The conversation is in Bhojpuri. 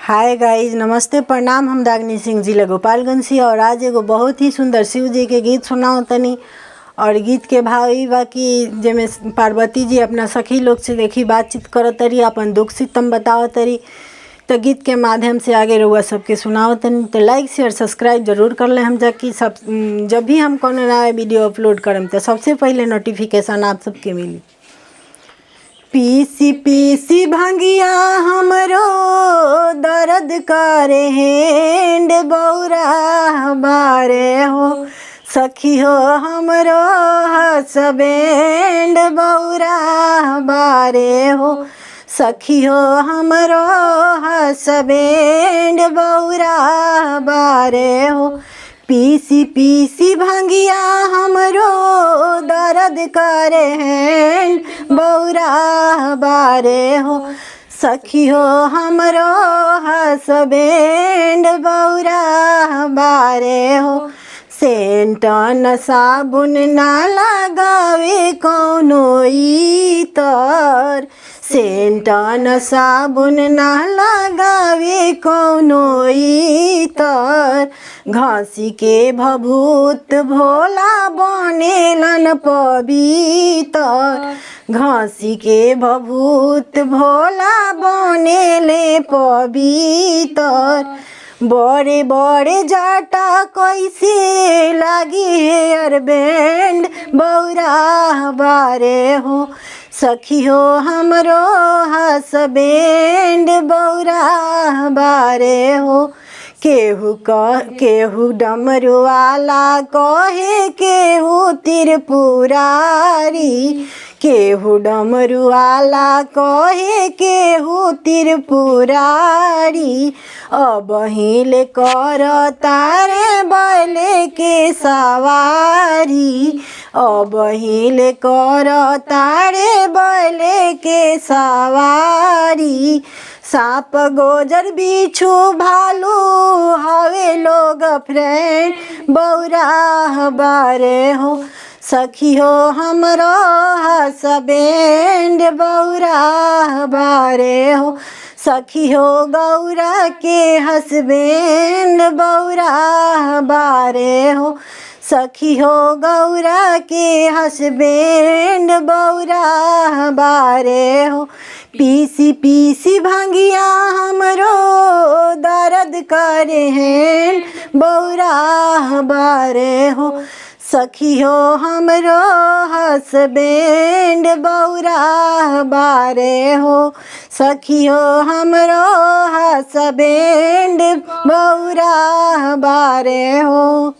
हाय गाइज, नमस्ते, प्रणाम। हम दागनी सिंह जिला गोपालगंज से और आज एगो बहुत ही सुंदर शिव जी के गीत सुनाओ तनी। और गीत के भाव ई बा कि जेमे पार्वती जी अपना सखी लोग से देखी बातचीत करत तरी, अपन दुख सितम बताओ तरी। तो गीत के माध्यम से आगे रहुआ सबके सुनाओ तनी। तो लाइक शेयर सब्सक्राइब जरूर कर ले हम, जाकि सब जब भी हम कोनो नया वीडियो अपलोड करम तो सबसे पहले नोटिफिकेशन आप सबके मिली। पीसी पीसी भंगिया हमरो दर्द करे हेंड बौरा बारे हो, सखी हो हमरो हसबेंड बौरा बारे हो, सखी हो हमरो हसबेंड बौरा बारे हो। पीसी पीसी भंगिया हमरो दर्द करे हैं बौरा बारे हो, सखी हो हमरो हसबेंड बौरा बारे हो। सेंट न साबुन ना लगावे कौनो इतर, सेंट न साबुन ना लगावे कौनो इतर, घासी के भभूत भोला बनेलन पवित्र, घासी के भभूत भोला बनेले पवित्र। बड़े बड़े जाटा कैसे लागी हेयर बैंड बौरा बारे हो, सखी हो हमरो हसबेंड बौरा बारे हो। केहू डमरू वाला कहे केहू त्रिपुरारी, केहू डमरू वाला कहे केहू त्रिपुरारी। अब हिले कर तारे बैले के सवारी, अब हिले कर तारे बैले के सवारी। सांप गोजर बिच्छू भालू हवे लोग फ्रेंड बौरा बारे हो, सखी हो हमरो हसबेंड बौरा बारे हो, सखी हो गौरा के हसबेंड बौरा बारे हो, सखी हो गौरा के हसबेंड बौरा बारे हो। पीसी पीसी भंगिया हमरो दर्द करे हैं बौरा बारे हो, सखी हो हमरो हसबेंड बौरा बारे हो, सखी हो हमरो हसबेंड बौरा बारे हो।